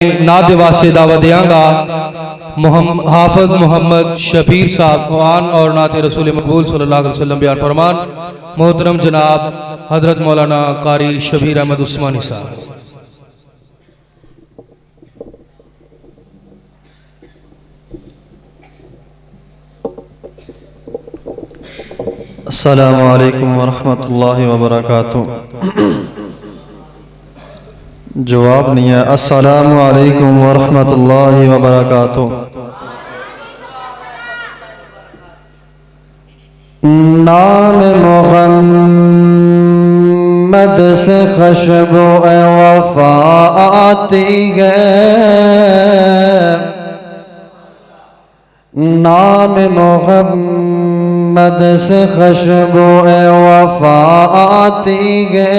نعت واسطے دعوت دیاں گا حافظ محمد شبیر صاحب قرآن اور نعت رسول مقبول صلی اللہ علیہ وسلم بیان فرمان محترم جناب حضرت مولانا قاری شبیر احمد عثمانی صاحب۔ السلام علیکم ورحمۃ اللہ وبرکاتہ۔ جواب نہیں ہے۔ السلام علیکم ورحمۃ اللہ وبرکاتہ۔ نام محمد سے خوشبو وفا آتی ہے، نام محمد سے خوشبو وفا آتی ہے،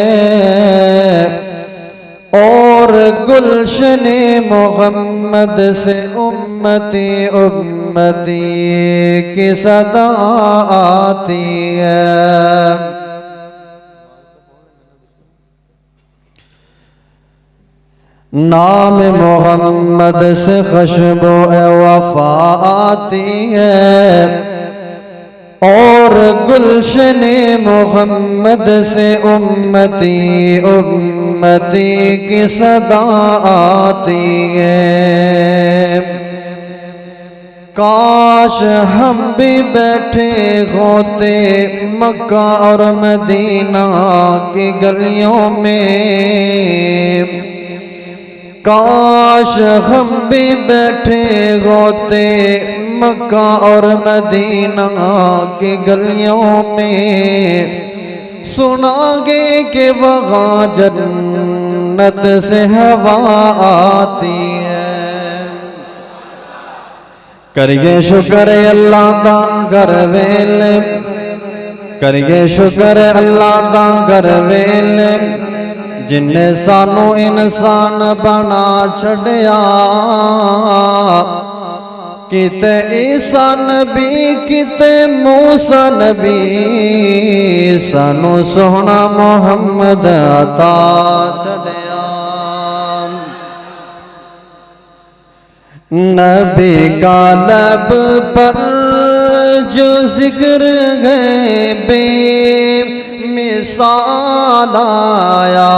اور گلشن محمد سے امتی امتی کی صدا آتی ہے۔ نام محمد سے خوشبو وفا آتی ہے، اور گلشن محمد سے امتی امتی کی صدا آتی ہے۔ کاش ہم بھی بیٹھے ہوتے مکہ اور مدینہ کی گلیوں میں، کاش ہم بھی بیٹھے ہوتے مکہ اور مدینہ کی گلیوں میں، سنا گے کہ وہاں جنت سے ہوا آتی ہے۔ کریے شکر اللہ دا کر ویل، کریے شکر اللہ دا کر ویل، جن نے سانو انسان بنا چھڑیا، کتے عیسیٰ نبی کتے موسیٰ نبی، سانو سونا محمد عطا چھڑیا۔ نبی کا لب پر جو ذکر ہے بے مثال آیا،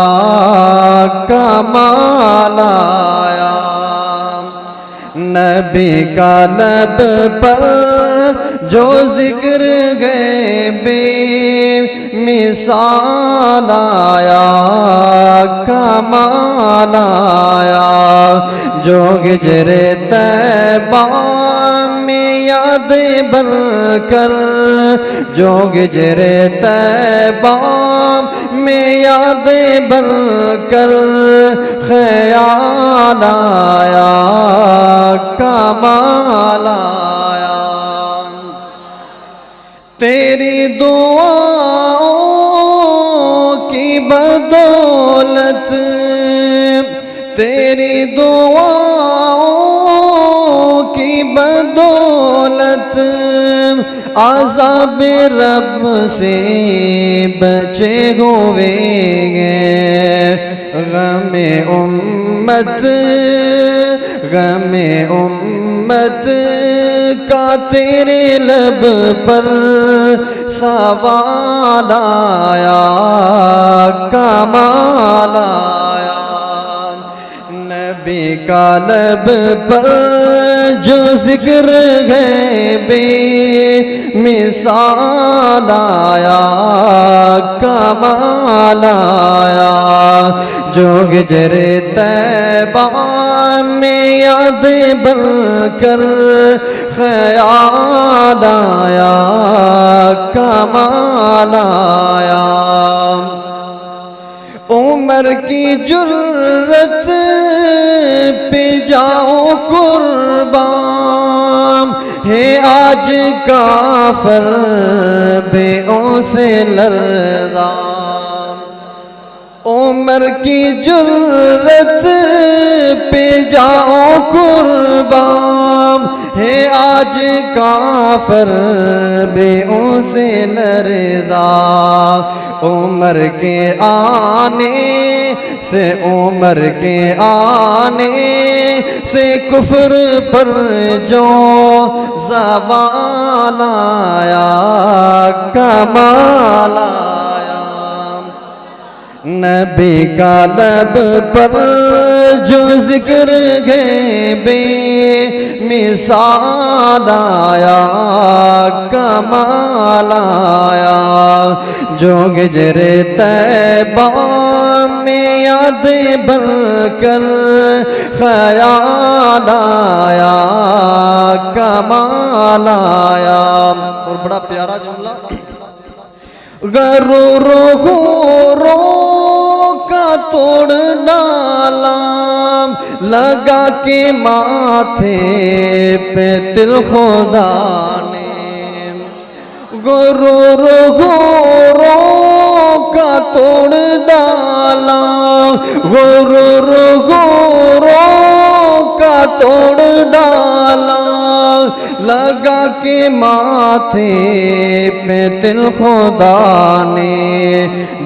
کمال آیا۔ نبی کا لب پر جو ذکر ہے بے مثال آیا، کمال آیا۔ جو ہجر طیبہ میں یاد بن کر، جو ہجر طیبہ میں یاد بن کر خیال آیا، کمال آیا۔ تیری دعاؤں کی بدولت، تیری دعاؤں کی بدولت عذاب رب سے بچے ہوئے ہیں۔ غم امت، غم امت کا تیرے لب پر سوال آیا، کمال آیا۔ نبی کا لب پر جو ذکر ہے بے مثال آیا، کمال آیا۔ جو ہجر طیبہ میں یاد بن کر خیال آیا، کمال آیا۔ عمر کی جرت پہ جاؤ قربان، ہے آج کافر بےوں سے لرزاں۔ عمر کی جرت پہ جاؤ قربان، ہے آج کافر بھی اسے لرزا، عمر کے آنے سے کفر پر جو زوال آیا، کمال آیا، نبی کا لب پر جو ذکر گئے بے مثال آیا، کمال آیا، جو ہجر طیبہ میں یاد بن کر خیال آیا، کمال آیا۔ اور بڑا پیارا جملہ، غروروں کا توڑ ڈالا، لگا کے ماتھے پہ تل خدا نے، غروروں کا توڑ ڈالا، غروروں کا توڑ ڈالا، لگا کے ماتھے پہ تل خدا نے،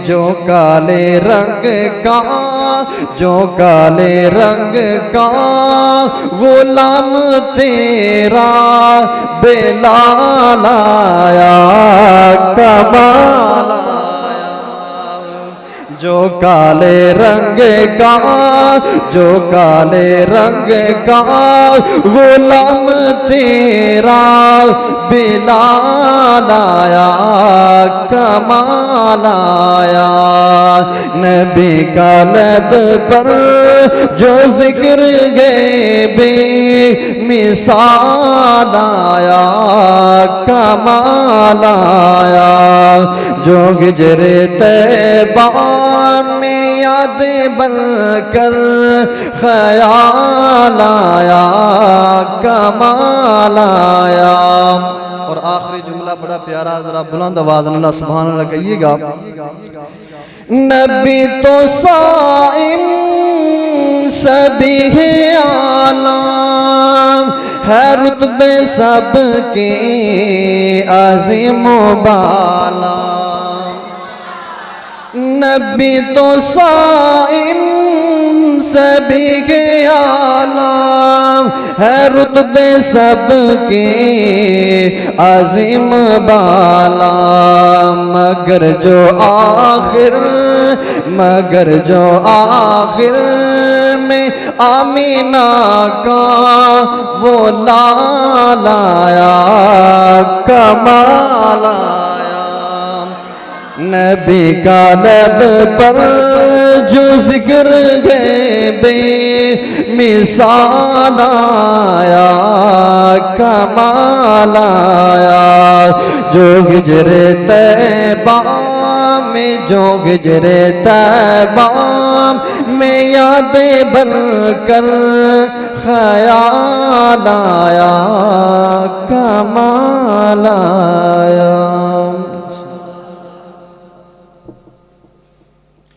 جو کالے رنگ کا غلام تیرا بلال آیا، کمال آیا، جو کالے رنگ کا غلام تیرا بلال آیا، کمال آیا، نبی کا لب پر جو ذکر گئے بے مثال آیا، کمال آیا، جو ہجر طیبہ میں یاد بن کر خیال آیا، کمال آیا۔ اور آخری جملہ بڑا پیارا، ذرا بلند آواز اللہ سبحان اللہ کہیے گا، نبی تو صائم سبھی ہے عالم، ہے رتبے سب کے عظیم و بالا، نبی تو صائم سبھی کے عالم، ہے رتبے سب کے عظیم بالا، مگر جو آخر میں آمینہ کا وہ لال آیا، کمال آیا، نبی کا لب پر جو ذکر گئے بے مثال آیا، کمال آیا، جو ہجر طیبہ میں یاد بن کر خیال آیا، کمال آیا۔